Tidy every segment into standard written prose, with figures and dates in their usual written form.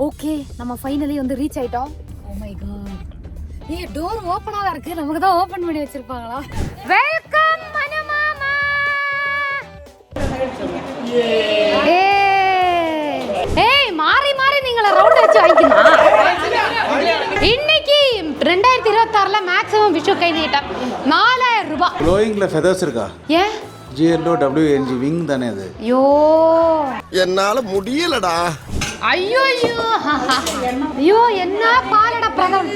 Okay, நம்ம finally வந்து reach ஆயிட்டோம். ஓ மை காட், ஏய் டோர் ஓபனா இருக்கு. நமக்கு தான் ஓபன் பண்ணி வச்சிருப்பாங்களா? வெல்கம் மனு மாமா. ஏய் மாறி மாறி நீங்கள ரவுண்ட் வச்சு வாங்கிக்கணும். இன்னைக்கு 2026ல மேக்ஸிமம் விஷு கை நீட்டம் 4000 ரூபாய். க்ளோயிங்ல ஃபெதர்ஸ் இருக்கா? ஏன் GLOWNG விங் தானே அது? யோ என்னால முடியலடா. ஐயோ ஐயோ ஐயோ என்ன பாலட பிரதம்.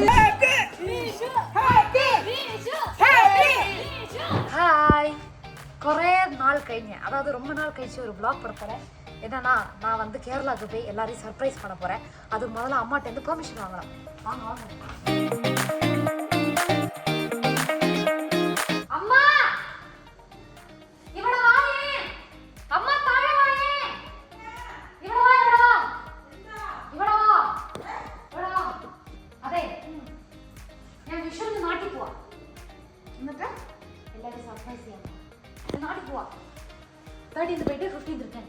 ஹாய், കുറേ നാൾ കഴിഞ്ഞ്, அதாவது ரொம்ப நாள் கழிச்சு ஒரு vlog பண்ண போறேன். என்னன்னா நான் வந்து கேரளாக்கு போய் எல்லாரையும் சர்ப்ரைஸ் பண்ண போறேன். அது முதல்ல அம்மாட்ட இருந்து பெர்மிஷன் வாங்கலாம். வாங்க வாங்க. அம்மா இவட வாயே. அம்மா தாழே வாயே. இவட வா இவட வா. இவட வா. இவட வா. அதே ഞാൻ വിഷുവിന് നാട്ടിൽ പോവാ. എന്നിട്ട് എല്ലാവരും സർപ്രൈസ് ചെയ്യാം. നാട്ടിൽ പോവാ. 13th പോയിട്ട് 15th റിട്ടേൺ.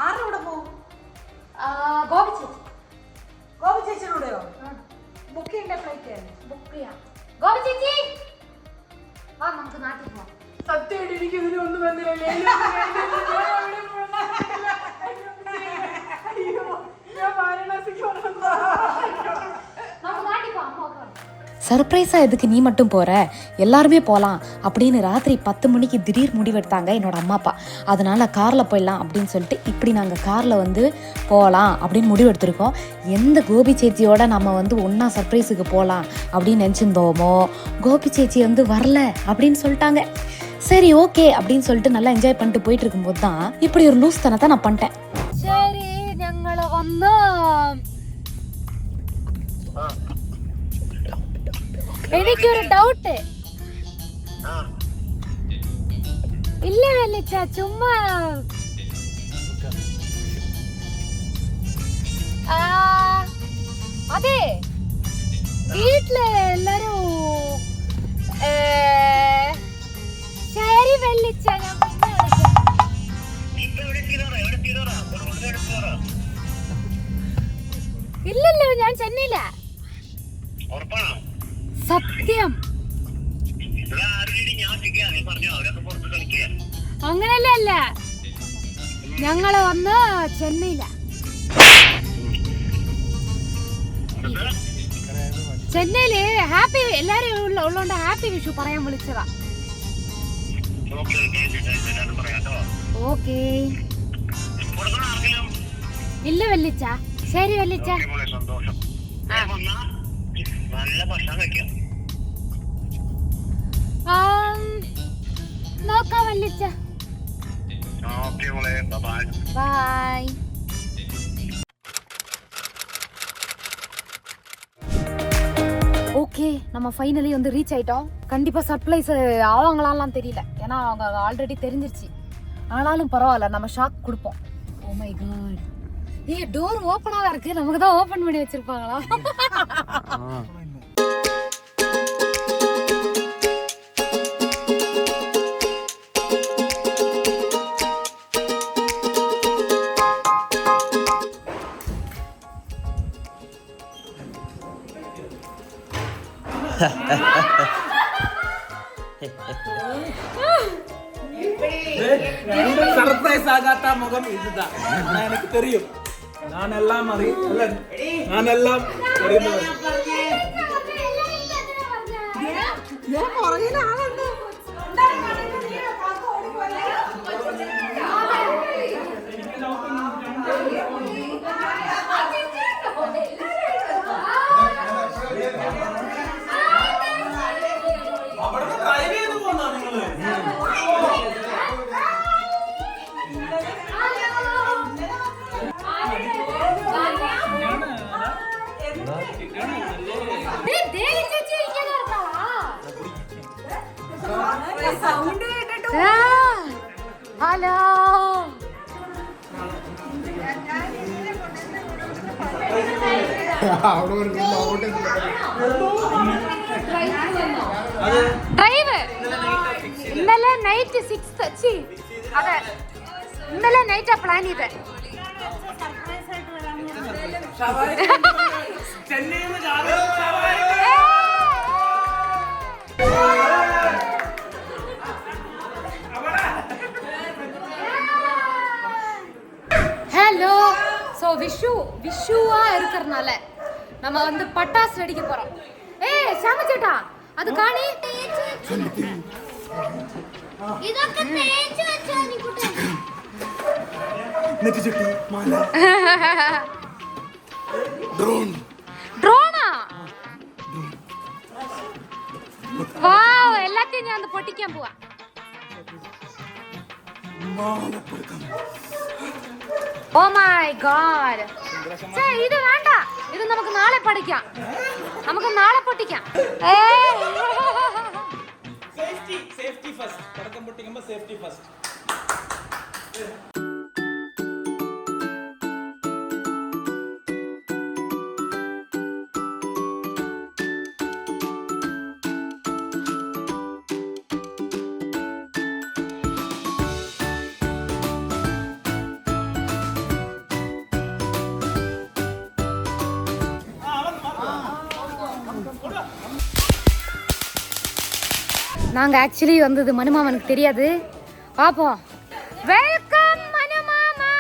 ആരുടെ കൂടെ പോകും? ഗോപി ചേച്ചി. ഗോപി ചേച്ചിയുടെ കൂടെയോ? ബുക്ക് ചെയ്യേണ്ട ഫ്ലൈറ്റ് ബുക്ക് ചെയ്യാം. ഗോപി ചേച്ചി വാ നമുക്ക് നാട്ടിൽ പോവാം. സത്യമായിട്ട് എനിക്ക് ഇതിനൊന്നും വന്നില്ല. അയ്യോ ഞാൻ വാരണാസിക്ക് വന്നതാ. നമുക്ക് നാട്ടിൽ പോവാം. അമ്മ ഒക്കെ சர்ப்ரைஸாக எதுக்கு நீ மட்டும் போகிற, எல்லாருமே போகலாம் அப்படின்னு ராத்திரி 10 மணிக்கு திடீர் முடிவெடுத்தாங்க என்னோட அம்மா அப்பா. அதனால் காரில் போயிடலாம் அப்படின்னு சொல்லிட்டு இப்படி நாங்கள் காரில் வந்து போகலாம் அப்படின்னு முடிவெடுத்திருக்கோம். எந்த கோபி சேச்சியோட நம்ம வந்து ஒன்றா சர்ப்ரைஸுக்கு போகலாம் அப்படின்னு நினச்சிருந்தோமோ, கோபி சேச்சி வந்து வரல அப்படின்னு சொல்லிட்டாங்க. சரி ஓகே அப்படின்னு சொல்லிட்டு நல்லா என்ஜாய் பண்ணிட்டு போயிட்டு இருக்கும்போது தான் இப்படி ஒரு லூஸ் தனத்தை நான் பண்ணிட்டேன். சரி ഞങ്ങള് വന്ന് എനിക്കൊരു ഡൗട്ട്. ഇല്ല വെല്ലിച്ച, ചുമ്മാ അതെ വീട്ടില് എല്ലാരും ശരി വെല്ലിച്ച, ഞാൻ ഇല്ലല്ലോ, ഞാൻ ചെന്നൈയില. സത്യം അങ്ങനല്ലേ അല്ല, ഞങ്ങള് വന്ന് ചെന്നൈയില. ചെന്നൈയില് ഹാപ്പി എല്ലാരും ഉള്ളോണ്ട് ഹാപ്പി വിഷു പറയാൻ വിളിച്ചതാ. ഓക്കേ ഇല്ല വെല്ലിച്ച. ശരി വെല്ലിച്ച. നോക്കാം വെല്ലിച്ച. ബൈ. ஓகே, நம்ம ஃபைனலி வந்து ரீச் ஆயிட்டோம். கண்டிப்பா சர்ப்ரைஸ் ஆவாங்களான்லாம் தெரியல, ஏன்னா அவங்க ஆல்ரெடி தெரிஞ்சிருச்சு. ஆனாலும் பரவாயில்ல, நம்ம ஷாக் கொடுப்போம். ஓ மை காட், ஏய் டோர் ஓபனா இருக்கு. நமக்கு தான் ஓபன் பண்ணி வச்சிருப்பாங்களா? சர்ப்ரைஸ் ஆகாத முகம் இதுதான். எனக்கு தெரியும், நான் எல்லாம் தெரியும். ഹലോ, ഡ്രൈവ് ഇന്നലെ നൈറ്റ് 6 അതെ ഇന്നലെ നൈറ്റാ പ്ലാൻ ചെയ്ത്. ചെന്നൈയിൽ നിന്ന് രാവിലെ ஹலோ. ஸோ விஷுவா இருக்கிறனால நம்ம வந்து பட்டாசு வெடிக்க போறோம். ஏய் சாமச்சேட்டா அது காணி ഇതൊക്കെ തേച്ച് വെച്ചാ നീ കുട്ടി നെറ്റിച്ചുട്ടി മാല ഡ്രോണാ. വാവ്, എല്ലാத்தையும் ഞാൻ പൊട്ടിക്കാൻ പോവാ. Oh my god. ഇത് വേണ്ട, ഇത് നമുക്ക് നാളെ പഠിക്കാം. നമുക്ക് നാളെ പൊട്ടിക്കാം. Safety first. പടക്കം പൊട്ടിക്കുമ്പോൾ സേഫ്റ്റി ഫസ്റ്റ്. நாங்க ஆக்சுவலி வந்தது மனுமாமனுக்கு தெரியாது. பாப்போம். வெல்கம் மனுமாமா.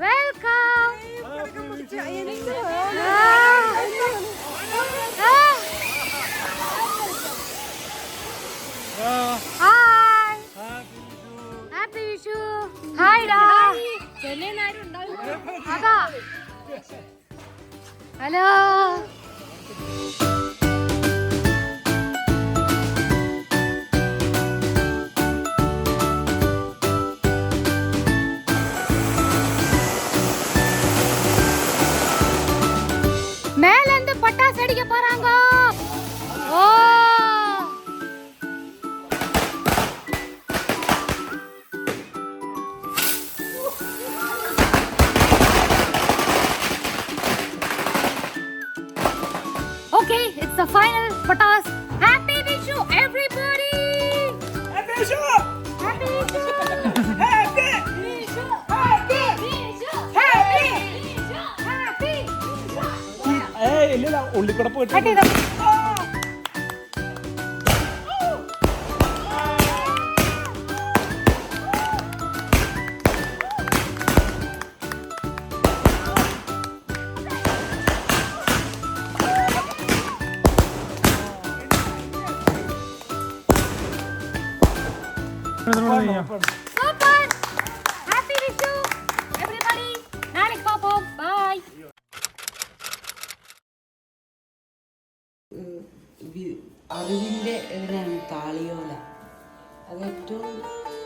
Welcome. Hi. Happy Vishu. Hi டா. ചെന്നൈ നാരും ഉണ്ടാവും. അതാ. ഹലോ. மேல இருந்து பட்டாசு அடிக்க போறாங்க. Oh okay, it's the final பட்டாஸ். Happy Vishu everybody. Happy Vishu! Happy Vishu. Happy! Vishu. Happy Vishu. Happy Vishu. Happy. ഏയ് ഇല്ല ഉള്ളിക്കൂടെ പോയിട്ട് കട്ട് ചെയ്തോ. Super! Happy Vishu, everybody. നാളെ പാപ്പோம். Bye. അറിവിൻ്റെ ഇതിനാണ് താളിയോല. അത് ഏറ്റവും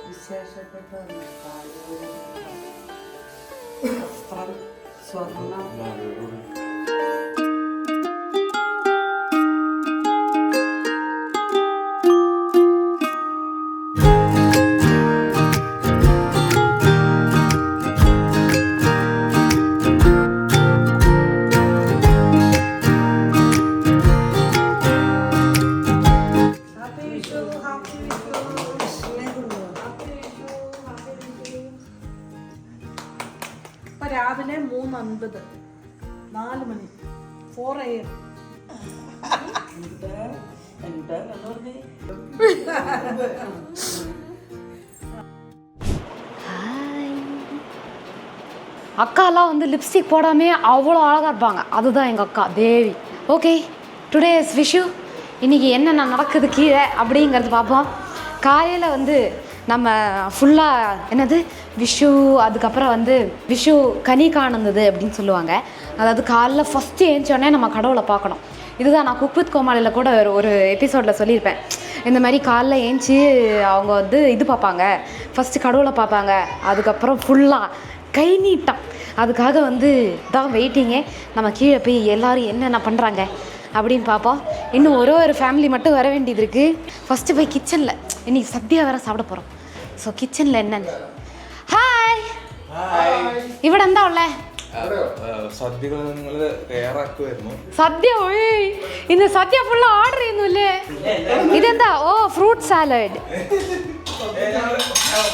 വിശേഷപ്പെട്ട താളിയോല. വസ്ത്രം, സ്വർണം. രാവിലെ 3:50, 4 മണി, 4 AM. அக்காலாம் வந்து லிப்ஸ்டிக் போடாமே அவ்வளோ அழகாக இருப்பாங்க. அதுதான் எங்கள் அக்கா Devi. Okay, today is Vishu. இன்றைக்கி என்னென்ன நடக்குது கீழே அப்படிங்கிறது பார்ப்போம். காலையில் வந்து நம்ம ஃபுல்லாக என்னது விஷு, அதுக்கப்புறம் வந்து விஷு கனி காணுந்தது அப்படின்னு சொல்லுவாங்க. அதாவது காலைல ஃபஸ்ட்டு ஏஞ்சோடனே நம்ம கடவுளை பார்க்கணும். இதுதான் நான் குக் வித் கோமாளியில் கூட ஒரு எபிசோடில் சொல்லியிருப்பேன். இந்த மாதிரி காலைல ஏஞ்சி அவங்க வந்து இது பார்ப்பாங்க, ஃபஸ்ட்டு கடவுளை பார்ப்பாங்க, அதுக்கப்புறம் ஃபுல்லாக கை நீட்டம். அதுக்காக வந்து தான் வெயிட்டிங்கே. நம்ம கீழே போய் எல்லோரும் என்னென்ன பண்ணுறாங்க அப்படின்னு பார்ப்போம். இன்னும் ஒரு ஃபேமிலி மட்டும் வர வேண்டியது இருக்குது. ஃபஸ்ட்டு போய் கிச்சனில் இன்றைக்கி சத்யா வேறு சாப்பிட போகிறோம். ஸோ கிச்சனில் என்னென்னு. ഹായ്, ഇവിടെ എന്താ ഉള്ളേ? സദ്യകൾ നിങ്ങൾ തയ്യാറാക്കുമായിരുന്നു. സദ്യ ഇന്ന് സദ്യ ഫുള്ള് ഓർഡർ ചെയ്യുന്നില്ലേ? ഇതെന്താ? ഓ, fruit salad.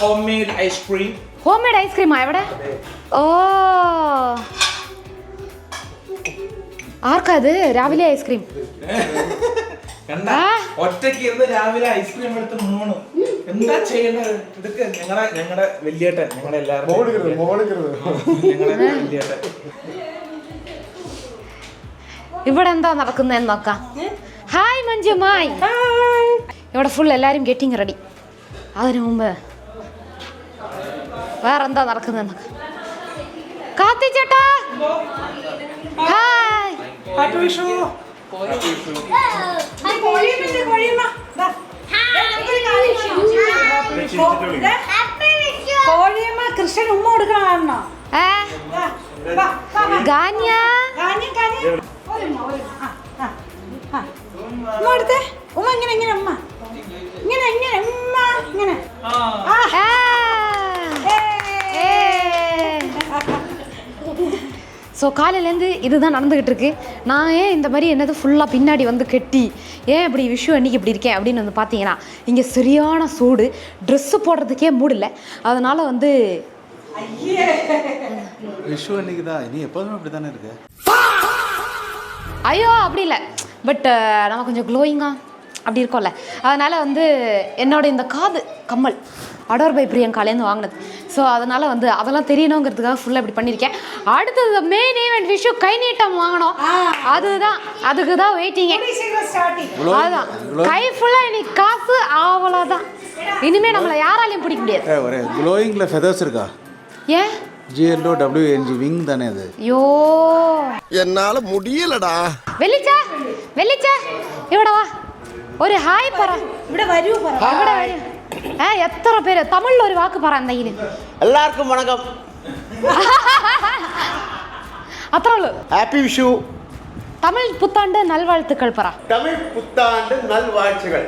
Home made ice cream. Home made ഐസ്ക്രീമാ ഇവിടെ? ഓ, ആർക്കാ അത് രാവിലെ ഐസ്ക്രീം? കണ്ട ഒറ്റയ്ക്ക് ഇരുന്ന് രാവിലെ ഐസ്ക്രീം എടുത്ത് മൂന്ന് എന്താ ചെയ്യേണ്ടത്? ഇതൊക്കെ ഞങ്ങളുടെ വലിയേട്ടൻ, ഞങ്ങളുടെ എല്ലാവരും വലിയേട്ടൻ. ഇവിടെ എന്താ നടക്കുന്നതെന്ന് നോക്കാം. ഹായ് മഞ്ജുമായി. ഇവിടെ ഫുൾ എല്ലാരും ഗെറ്റിംഗ് റെഡി. അതിനു മുമ്പ് വേറെന്താ നടക്കുന്നതെന്ന് നോക്കാം. കാർത്തി ചേട്ടാ ഹായ്. ഹാപ്പി വിഷു. കോഴിയമ്മ കൃഷ്ണൻ ഉമ്മ കൊടുക്കണോ? ഗാന്യ ഉമ്മ എടുത്തേ. ഉമ്മ ഇങ്ങനെ ഇങ്ങനെ ഉമ്മ ഇങ്ങനെ ഇങ്ങനെ ഉമ്മ ഇങ്ങനെ. ஸோ காலையிலேருந்து இதுதான் நடந்துக்கிட்டு இருக்கு. நான் ஏன் இந்த மாதிரி என்னது ஃபுல்லாக பின்னாடி வந்து கெட்டி ஏன் இப்படி விஷு அன்றைக்கி இப்படி இருக்கேன் அப்படின்னு வந்து பார்த்தீங்கன்னா, இங்கே சரியான சூடு, ட்ரெஸ்ஸு போடுறதுக்கே மூடில்லை. அதனால் வந்து விஷு அன்னைக்கு தான். நீ எப்போதுமே அப்படி தானே இருக்க. ஐயோ அப்படி இல்லை, பட் நம்ம கொஞ்சம் க்ளோயிங்காக அப்படி இருக்கோம்ல, அதனால் வந்து என்னோட இந்த காது கம்மல் அடோர் பை பிரியங்காலேருந்து வாங்கினது. ஸோ அதனால் வந்து அதெல்லாம் தெரியணுங்கிறதுக்காக ஃபுல்லாக இப்படி பண்ணியிருக்கேன். அடுத்தது மெயின் ஈவெண்ட் விஷு கை நீட்டம் வாங்கணும். அதுக்கு தான் வெயிட்டிங்க. அதுதான் கை ஃபுல்லாக இன்னைக்கு காசு அவ்வளோதான். இனிமேல் நம்மளை யாராலையும் பிடிக்க முடியாது. ஒரே க்ளோயிங்கில் ஃபெதர்ஸ் இருக்கா? ஏன் GLOWNG விங் தானே அது? ஐயோ என்னால முடியலடா. வெள்ளிச்சா ഇവിടെ വാ, ഒരു ഹായ് പറ. ഇവിടെ വരൂ പറ. ഇവിടെ വരൂ. എത്ര പേര് തമിഴിൽ ഒരു വാക്ക് പറ എന്തെങ്കിലും. எல்லாருக்கும் வணக்கம். അത്രേ ഉള്ളൂ. ഹാപ്പി വിഷു. തമിഴ് പുത്താണ്ട് നൽവാഴ്ത്തുക്കൾ പറ. തമിഴ് പുത്താണ്ട് നൽവാഴ്ചകൾ.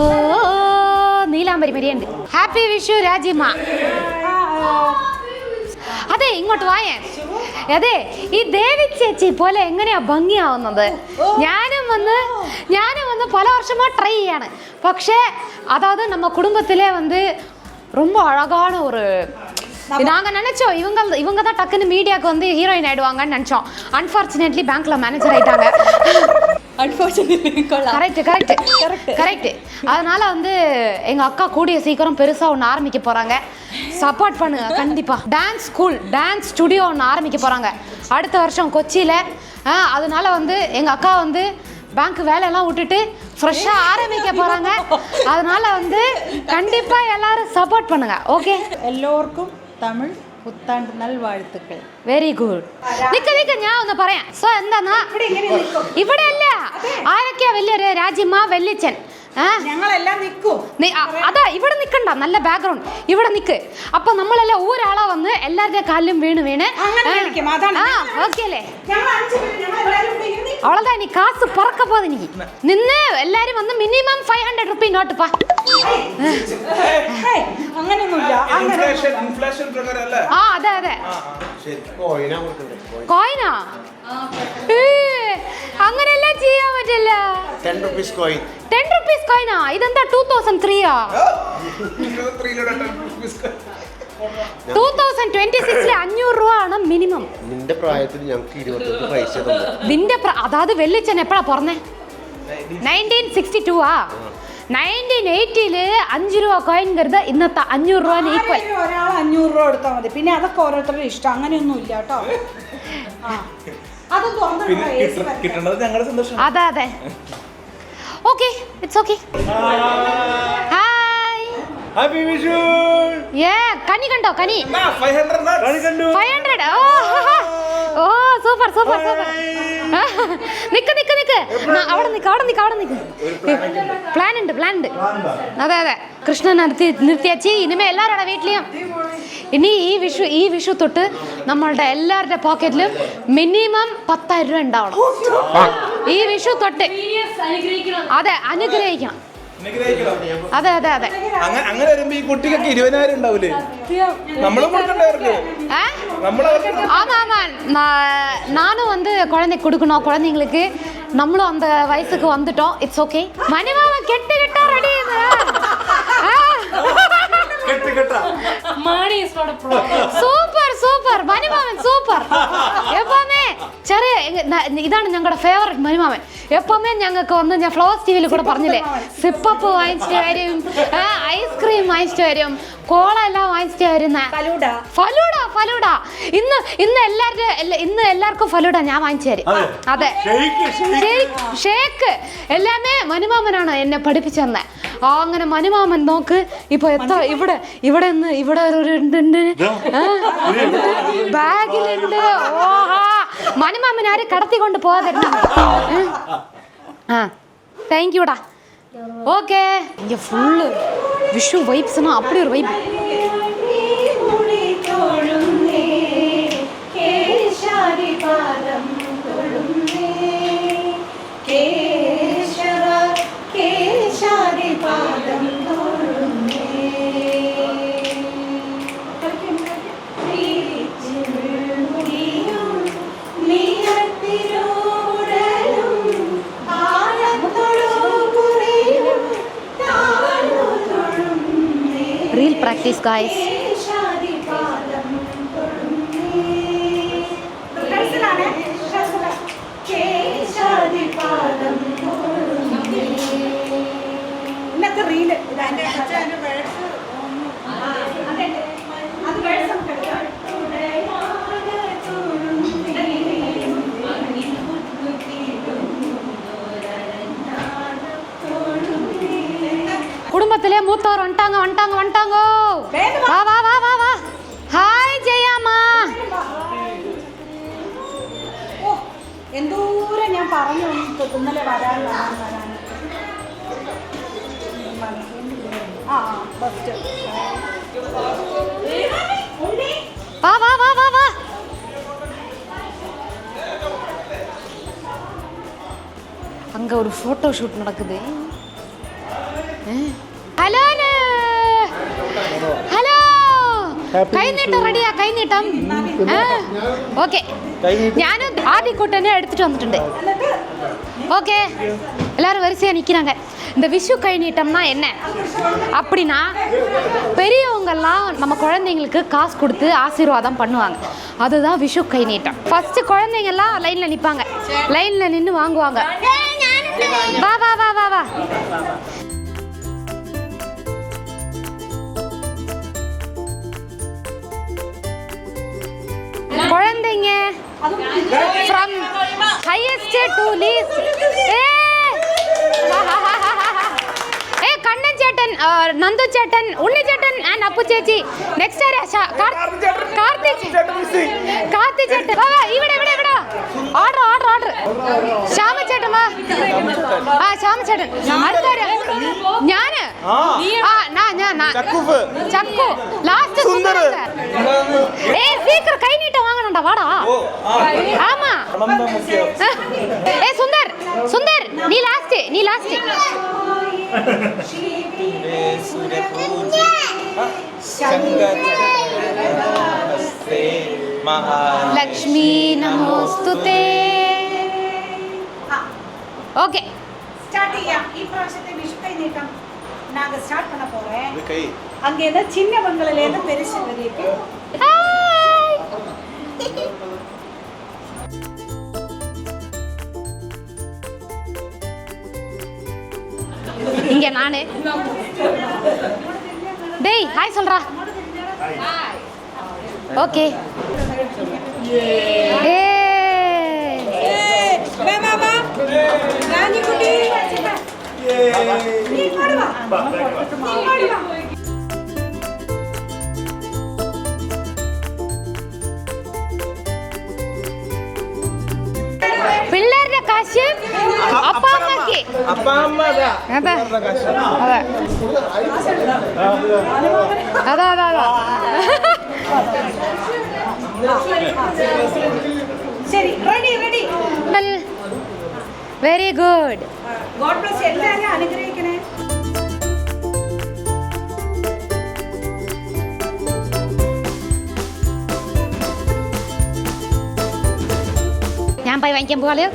ഓ നീലാംബരി മരിയുണ്ട്. ഹാപ്പി വിഷു രാജിമ്മ. അതെ ഇങ്ങോട്ട് വായേ. അതെ ഈ ദേവി ചേച്ചി പോലെ എങ്ങനെയാ ഭംഗിയാവുന്നത്? ഞാനും വന്ന് പല വർഷமா ட்ரை ചെയ്യാണ്. പക്ഷേ அதாவது நம்ம குடும்பத்திலே வந்து ரொம்ப அழகான ஒரு நாங்கள் நினச்சோம் இவங்க தான் டக்குன்னு மீடியாவுக்கு வந்து ஹீரோயின் ஆகிடுவாங்கன்னு நினச்சோம். அன்ஃபார்ச்சுனேட்லி பேங்க்கில் மேனேஜர் ஆகிட்டாங்க. கரெக்ட். அதனால வந்து எங்கள் அக்கா கூடிய சீக்கிரம் பெருசாக ஒன்று ஆரம்பிக்க போகிறாங்க. சப்போர்ட் பண்ணுங்க கண்டிப்பாக. டான்ஸ் ஸ்டுடியோ ஒன்று ஆரம்பிக்க போகிறாங்க அடுத்த வருஷம் கொச்சியில். அதனால வந்து எங்கள் அக்கா வந்து பேங்க் வேலையெல்லாம் விட்டுட்டு ஃப்ரெஷ்ஷாக ஆரம்பிக்க போகிறாங்க. அதனால வந்து கண்டிப்பாக எல்லாரும் சப்போர்ட் பண்ணுங்க. ஓகே, എല്ലാവർക്കും തമിഴ് പുത്താണ്ട് നൽവാഴ്ത്തുക്കൾ. Very good. നിക്ക് ഞാൻ ഒന്ന് പറയാം. സോ എന്താന്നാ ഇവിടെ അല്ല ആരൊക്കെയാ വലിയൊരു രാജിമ്മ വെല്ലിച്ചൻ ഞങ്ങളെല്ലാം നിൽക്കും. അതാ ഇവിടെ നിൽക്കണ്ട, നല്ല ബാക്ക്ഗ്രൗണ്ട് ഇവിടെ നിൽക്ക്. അപ്പൊ നമ്മളെല്ലാം ഒരാളാ വന്ന് എല്ലാവരുടെ കാലിലും വീണ് ഓക്കെ അല്ലേ? அவ்வளோதான். நீ காசு பறக்க போகுது. நீ நின்று எல்லாரும் வந்து மினிமம் 500 ருபீ நோட்டுப்பா. അതെ കോയിനാ? അങ്ങനെല്ലാം ചെയ്യാൻ പറ്റില്ല. 10 rupees coin. 10 rupees കോയിനാ? ഇതെന്താ 2003ആ? 2026 500 രൂപ ആണ് മിനിമം. നിന്റെ പ്രായത്തിൽ ഞങ്ങൾക്ക് 25 പൈസ തന്നു. നിന്റെ അതായത് വെള്ളിച്ചൻ എപ്പോഴാ പറഞ്ഞേ? 1962ആ? 1980 5 രൂപ കോയിൻகிறது ഇന്നത്തെ 500 രൂപ ഈക്വൽ. ഒരാൾ 500 രൂപ എടുത്താൽ മതി. പിന്നെ അതൊക്കെ ഓരോരുത്തരുടെ ഇഷ്ടം, അങ്ങനെയൊന്നും ഇല്ല കേട്ടോ. അതെ okay, it's okay. Hi happy Vishu. കനി കണ്ടോ? കനി 500. ഓ സൂപ്പർ. നിക്ക് അവിടെ നിക്ക്. പ്ലാൻ ഉണ്ട്. അതെ കൃഷ്ണൻ നിർത്തിയാച്ചി. ഇനിമേ എല്ലാവരുടെ വീട്ടിലും ഇനി ഈ വിഷു തൊട്ട് നമ്മളുടെ എല്ലാവരുടെ പോക്കറ്റിലും മിനിമം 10,000 രൂപ ഉണ്ടാവണം. ഈ വിഷു തൊട്ട് അതെ അനുഗ്രഹിക്കണം. അതെ അങ്ങനെ വരുമ്പോ ഈ കുട്ടിക്കൊക്കെ 20,000 ഉണ്ടാവൂലേ? നമ്മളും കൊടുക്കണ്ടവർക്ക്. ஆமா நானும் வந்து குழந்தைக்கு கொடுக்கணும். குழந்தைங்களுக்கு நம்மளும் அந்த வயசுக்கு வந்துட்டோம். It's okay. மணிமாவன் கெட்டா ரெடி. சூப்பர் மணிமாவன் சூப்பர். எப்பவுமே ഇതാണ് ഞങ്ങളുടെ ഫേവറേറ്റ് മനുമാമൻ. എപ്പോഴും ഞങ്ങൾക്ക് വന്ന് ഞാൻ ഫ്ലവേഴ്സ് ടിവിയിൽ കൂടെ പറഞ്ഞില്ലേ, സിപ്പപ്പ് വാങ്ങിച്ചിട്ട് വരും, ഐസ്ക്രീം വാങ്ങിച്ചിട്ട് വരും, കോള എല്ലാം വാങ്ങിച്ചിട്ട് വരുന്ന ഫലൂഡ. ഇന്ന് എല്ലാവർക്കും ഫലൂഡ ഞാൻ വാങ്ങിച്ചു തരും. അതെ, ഷേക്ക് എല്ലാമേ മനുമാമനാണ് എന്നെ പഠിപ്പിച്ചു തന്നെ. അങ്ങനെ മനുമാമൻ നോക്ക് ഇപ്പൊ എത്ര ഇവിടെ ഒരു ബാഗിലുണ്ട്. ഓഹാ, മനുമാമൻ ആരും കടത്തിക്കൊണ്ട് പോകാതിരുന്ന. താങ്ക് യൂടാ. ஓகே, இங்கே ஃபுல்லு விஷு வைப்ஸ்னா அப்படி ஒரு வைப். Real practice, guys. ഇന്നത്തെ റീല് குடும்பத்திலே மூத்தவர் வந்துட்டாங்க. வா. ஹாய் ஜெயாமா. എന്തോരം ഞാൻ പറഞ്ഞു ഇന്നലെ വരാനുള്ളതാണ്. ബെസ്റ്റ്. வா. அங்க ஒரு போட்டோ ஷூட் நடக்குது. ഹലോ കൈനീട്ടം റെഡിയാ? കൈനീട്ടം ഓക്കെ. ഞാനും ஆதிக்குட்டனே எடுத்துட்டு வந்துட்டேன். ஓகே, எல்லாரும் வரிசையாக நிற்கிறாங்க. இந்த விஷு கை நீட்டம்னா என்ன அப்படின்னா, பெரியவங்கெல்லாம் நம்ம குழந்தைங்களுக்கு காசு கொடுத்து ஆசீர்வாதம் பண்ணுவாங்க. அதுதான் விஷு கை நீட்டம். ஃபர்ஸ்ட் குழந்தைங்கெல்லாம் லைனில் நிற்பாங்க, லைனில் நின்று வாங்குவாங்க. வா. குழந்தைங்க from highest to least. Kannan சேட்டன், நந்து சேட்டன், உன்னி சேட்டன் and அப்பு சேச்சி. நெக்ஸ்ட் கார்த்தி சேட்டன். ഇവിടെ ഓർഡർ ശ്യാമ ചേട്ടൻ വാ. ശ്യാമ ചേട്ടൻ. അടുത്താര്? ഞാന് ചക്കു. ലാസ്റ്റ് സുന്ദർ. சீக்கிரம் கை நீட்ட வாங்கணும்டா, வாடா. ஆமா. சுந்தர் நீ லாஸ்ட். லக்ஷ்மி நமோஸ்துதே. ஓகே, ஸ்டார்ட் ചെയ്യാം. ഈ പ്രാവശ്യത്തെ വിഷു കൈ നീട്ടം நாங்க ஸ்டார்ட் பண்ண போறேன். அங்க ஏதோ சின்னவங்கல ஏதோ பெருசு வரைக்கும். இங்க நானே டேய் ஹாய் சொல்றா. ஓகே. வா ராணி குட்டி நீ போடு வா. പിള്ളേരുടെ കാശ് അപ്പാ അമ്മക്ക്. അതാ ശരി, ready. Very good. God bless എല്ലാവരെയും അനുഗ്രഹിക്കണേ. ഞാൻ പോയി വാങ്ങിക്കാൻ പോകാലോ.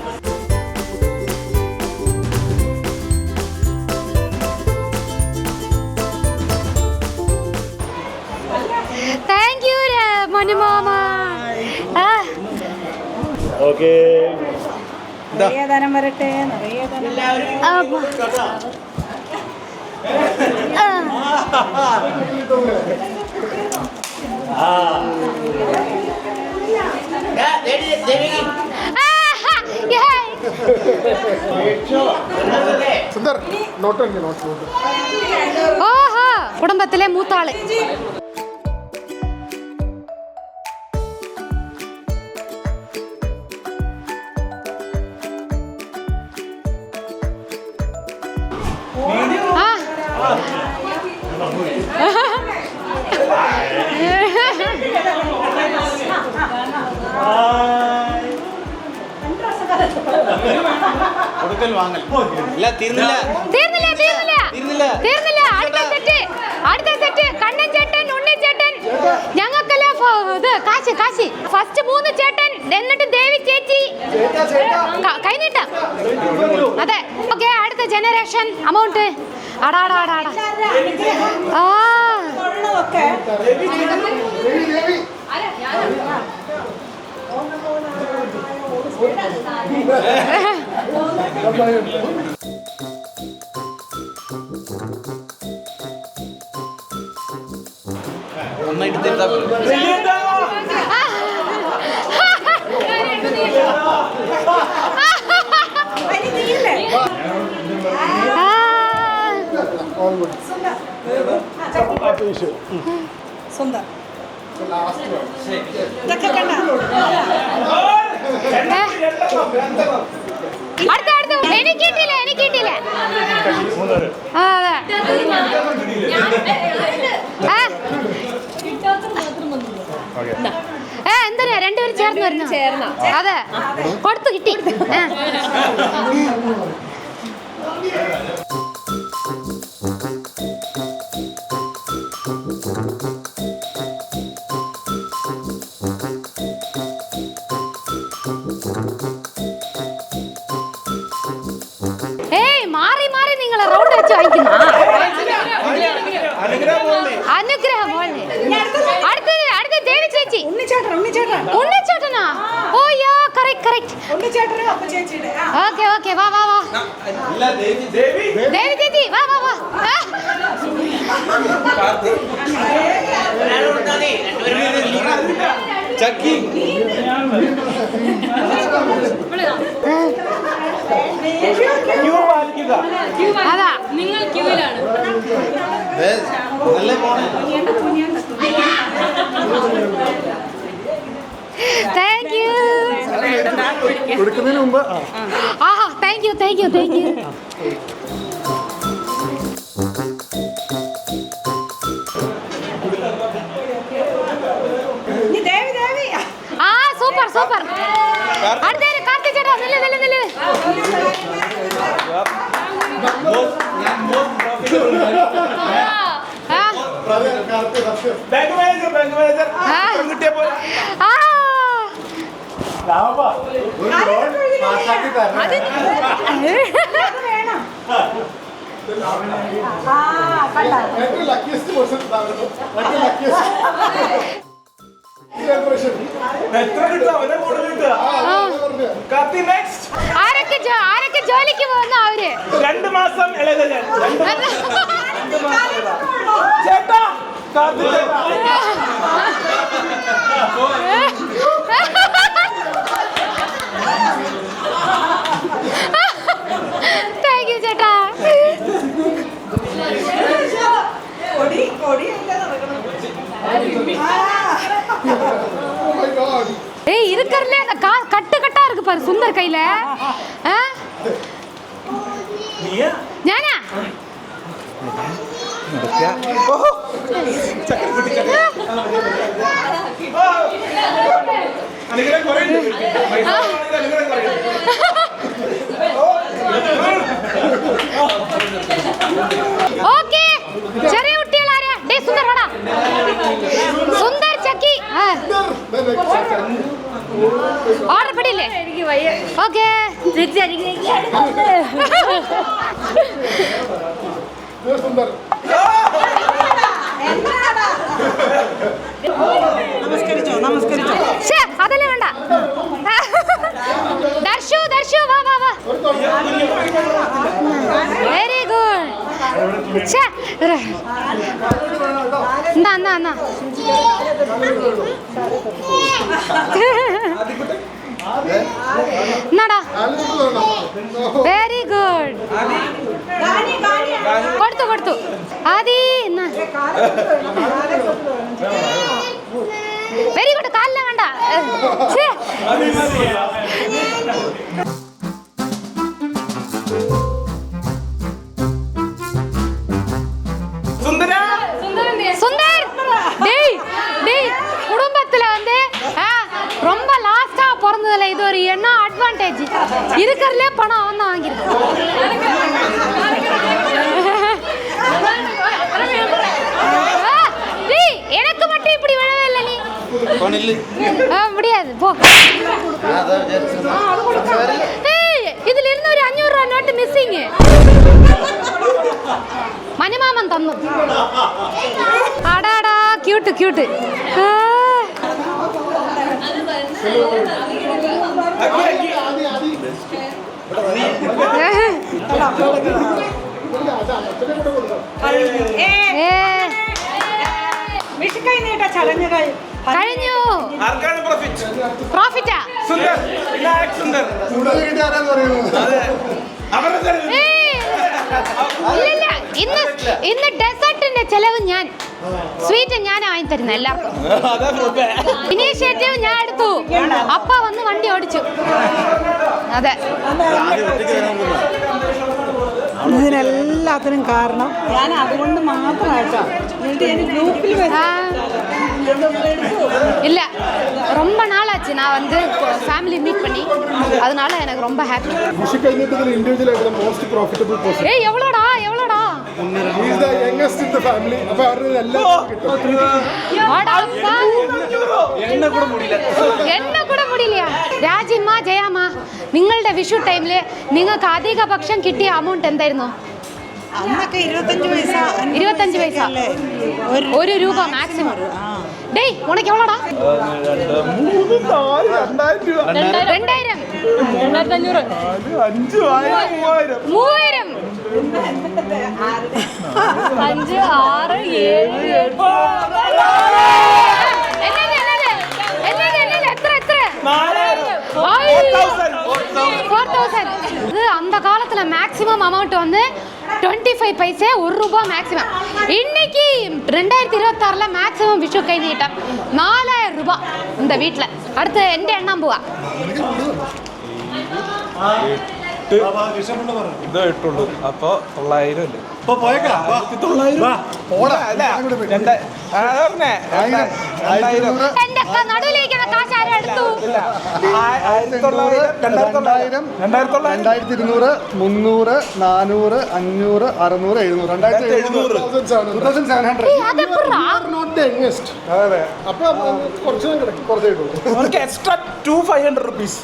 താങ്ക് യു മനുമാമ. Okay. നിറയെ ധനം വരട്ടെ, നിറയെ ധനം ഓഹോ, കുടുംബത്തിലെ മൂത്താള്. കൊടുക്കൽ വാങ്ങൽ തീർന്നില്ല. അടുത്ത സെറ്റ് കണ്ണൻ ചേട്ടൻ, ഉണ്ണി ചേട്ടൻ, ഞങ്ങൾക്കെല്ലാം ഇത് കാശി. ഫസ്റ്റ് 3 ചേട്ടൻ, എന്നിട്ട് ദേവി ചേച്ചി കൈനീട്ടം. അതെ, ഓക്കെ. അടുത്ത ജനറേഷൻ അമൗണ്ട്. അടാടാടാ. ആ ഒക്കെ നന്നായിട്ട് തിരുത്താൻ സുന്ദർ ഇതൊക്കെ കണ്ട അടുത്ത എനിക്ക് കിട്ടിയില്ല. അതെ, എന്തിനാ രണ്ടുപേരും ചേർന്ന് അതെ, കൊടുത്തു കിട്ടി. മാറി നിങ്ങൾ റൗണ്ട് വെച്ച് വായിക്കുന്ന അനുഗ്രഹം. അടുത്ത ദേവി ചേച്ചി. ഉണ്ണിച്ചേട്ടനാ? ഓ യാ, കറക്റ്റ്. ഓക്കെ, വാ. ദേവി ചേച്ചി വാ. ചക്കി അതാ നിങ്ങൾ ക്യൂവിലാണ്. നല്ല പോണേ. Thank you. കൊടുക്കുന്നതിന് മുമ്പ് ആഹാ, താങ്ക് യു. ആ സൂപ്പർ. അടുത്ത കാർത്തി ചേട്ടാ, നില്ല്. ബാങ്ക് മാനേജർ കിട്ടിയ പോലെ ആരൊക്കെ ജോലിക്ക് പോകുന്ന അവര് 2 മാസം ഇളയത് ഞാൻ. 2 മാസം ചേട്ടാ, കാത്തി ചേട്ടാ. താങ്ക് യു ചേട്ടാ. ஏய் இருக்கறல கட்டு கட்டா இருக்கு பாரு சுந்தர் கையில. നീയാ? ഞാനാ? ഓക്കേ, ചെറിയ കുട്ടികളാരെ ഡേ സുന്ദർ വാടാ. സുന്ദർ ചക്കി ഓർഡർ പിടിയില്ലേ? ഓക്കേ നമസ്കരിച്ചോ അതല്ലേ വേണ്ട. ദർശു വാ എന്നാടാ വെരി ഗുഡ് കൊടുത്തു ആദി എന്നാ വെരി ഗുഡ് കാലില വേണ്ട சுந்தர் டேய் டேய் குடும்பத்துல வந்து ரொம்ப லாஸ்டா பிறந்ததுல இது ஒரு என்ன அட்வான்டேஜ் இருக்கறதுல பணம் அவன் தான் வாங்கிருக்கான் டேய் எனக்கு மட்டும் இப்படி விழவே இல்ல நீ முடியாது போ ஏய் இதுல இருந்து ஒரு 500 ரூபாய் நோட் மிஸ்ஸிங் മനുമാമൻ തന്നു അടാടാ ക്യൂട്ട് ക്യൂട്ട് വിഷുക്കൈ നീട്ട ചടങ്ങുകൾ കഴിഞ്ഞു പ്രോഫിറ്റാ ഇല്ല ഇന്ന് ഡെസേർട്ടിന്റെ ചെലവ് ഞാൻ സ്വീറ്റ് ഞാൻ വാങ്ങി തരുന്ന എല്ലാവർക്കും ഇനീഷ്യേറ്റീവ് ഞാൻ എടുത്തു അപ്പ വന്ന് വണ്ടി ഓടിച്ചു അതെ ഇതിനെല്ലാത്തിനും കാരണം ഞാൻ അതുകൊണ്ട് മാത്രമായിട്ടാ ഗ്രൂപ്പിൽ இல்ல ரொம்ப நாள் ஆச்சு நான் வந்து ஃபேமிலி மீட் பண்ணி அதனால எனக்கு ரொம்ப ஹாப்பி விஷு கைநீட்டத்தில் இண்டிவிஜுவல் ஆയിട്ട് மோஸ்ட் പ്രോഫിറ്റബിൾ പേഴ്സൺ ஏய் எவ்வளோடா he is the youngest in the family அப்ப அவருக்கு எல்லாம் കിട്ടും എന്നെ കൂടെ മുടിയില്ല രാജിമ്മ ജയമ്മ നിങ്ങളുടെ വിഷു ടൈമില് നിങ്ങൾക്ക് അധിക പക്ഷം കിട്ടിയ അമൗണ്ട് എന്തായിരുന്നു അന്നൊക്കെ 25 പൈസ 1 രൂപ മാക്സിമം டேய் உனக்கு எவ்வளோடா 2000 2500 3000 5 6 7 എത്ര 4000 இது அந்த காலத்துல மேக்ஸிமம் அமௌண்ட் வந்து 25 பைசே 1 ரூபாய் மேக்ஸிமம் இன்னைக்கு 2026ல மேக்ஸிமம் விஷு கை நீட்டம் 4000 ரூபாய் இந்த வீட்ல அடுத்து எந்த எண்ணம் போவா ഇത് ഇട്ടുള്ളൂ അപ്പൊ 900 അല്ലേ എന്റെ നടുവിലേക്കുള്ള കാശ് ആരും എടുത്തു 2200 300 400 500 600 700 നോട്ട് ദ യങ്ങസ്റ്റ് അപ്പൊ കുറച്ച് കിട്ടും എക്സ്ട്രാ 2500 rupees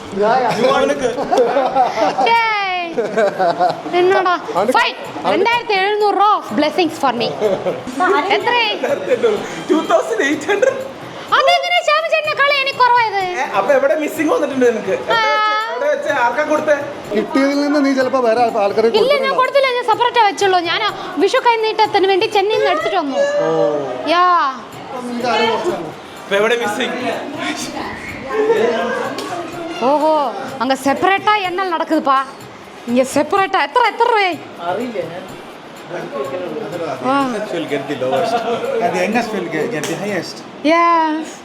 എന്നോടാ ഫൈൻ 2700 രൂപ ബ്ലെസ്സിങ്സ് ഫോർ മീ എത്ര 2800 അതെങ്ങനെ ശ്യാമചേട്ടനെക്കാളും എനിക്ക് കുറവായത് അപ്പൊ എവിടെ മിസ്സിംഗ് വന്നിട്ടുണ്ട് നിനക്ക് ആർക്കാ കൊടുത്തേ കിട്ടിയതിൽ നിന്ന് നീ ചിലപ്പോ വേറെ ആൾക്കാരെ ഇല്ല ഞാൻ കൊടുത്തില്ല ഞാൻ സെപ്പറേറ്റ് വെച്ചുള്ളൂ ഞാൻ വിഷു കൈനീട്ടത്തിന് വേണ്ടി ചെന്നൈയിൽ നിന്ന് എടുത്തിട്ട് വന്നു യാ എവിടെ മിസ്സിംഗ് ஓஹோ அங்க செப்பரேட்டா என்ன நடக்குதுப்பா இங்க செப்பரேட்டா எത്ര ரூபாய் will get the lowest and the youngest will get the highest yes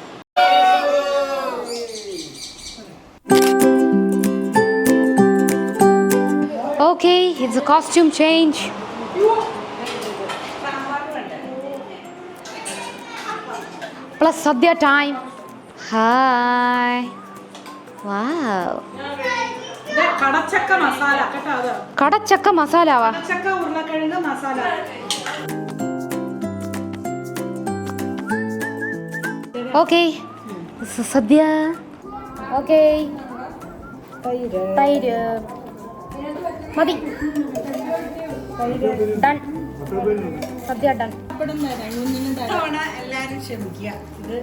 okay it's a costume change plus sadhya time hi wow കടച്ചക്ക masala കേട്ടോ അത് കടച്ചക്ക മസാലാവാ കടച്ചക്ക ഉരുളക്കിഴങ്ങ് മസാല ഓക്കെ സദ്യ ഓക്കെ തൈര് മതി ഡൺ സദ്യ ഡൺ തവണ എല്ലാരും ക്ഷമിക്കുക ഇത്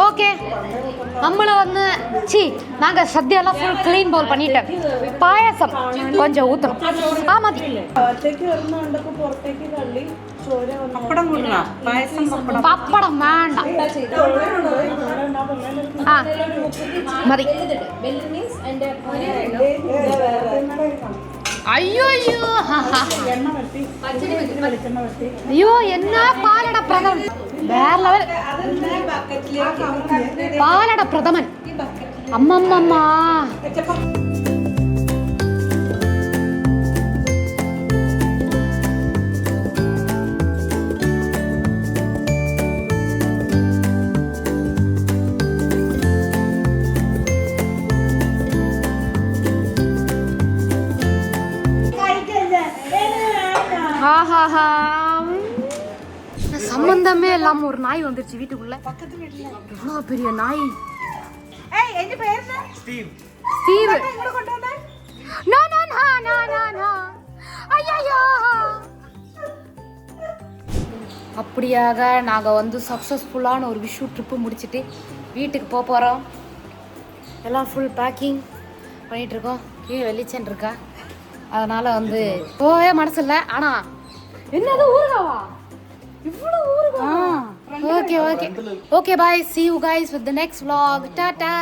ஓகே நம்மள வந்து நாங்க சத்யாலாம் ஃபுல் க்ளீன் பவுல் பண்ணிட்டோம் பாயாசம் கொஞ்சம் ஊத்தணும் ஆமாதி ഒറ്റയ്ക്ക് വരുന്ന കണ്ടപ്പോ പുറത്തേക്ക് തള്ളി പപ്പടം കൊടുക്കണം പായസം പപ്പടം പപ്പടം വേണ്ട ആ മതി. അയ്യോ അയ്യോ എണ്ണ വെട്ടി വെളിച്ചെണ്ണ വെട്ടി അയ്യോ എന്നാ പാലട പ്രഥമൻ വേറെ ലെവൽ പാലട പ്രഥമൻ അമ്മമ്മമ്മ. ஆஹாஹா. சம்பந்தமே இல்லாம ஒரு நாய் வந்துருச்சு வீட்டுக்குள்ள. எவ்வளவு பெரிய நாய். ഏയ് എന്റെ പേരെന്താ? സ്റ്റീവ്. ஸ்டீவ். ഇങ്ങോട്ട് കൊണ്ടുവന്നേ. No no no no no no. ஐயோ. அப்படியாக நாங்க வந்து சக்சஸ்ஃபுல்லான ஒரு விஷு ட்ரிப்பு முடிச்சிட்டு வீட்டுக்கு போக போறோம். எல்லாம் ஃபுல் பேக்கிங் பண்ணிட்டு இருக்கோம். கீழே வெளிச்சன் இருக்கா, அதனால வந்து போவே மனசு இல்லை. ஆனா என்னது ஊறுகாவா, இவ்வளவு ஊறுகாவா? Okay okay okay bye, see you guys with the next vlog. Tata.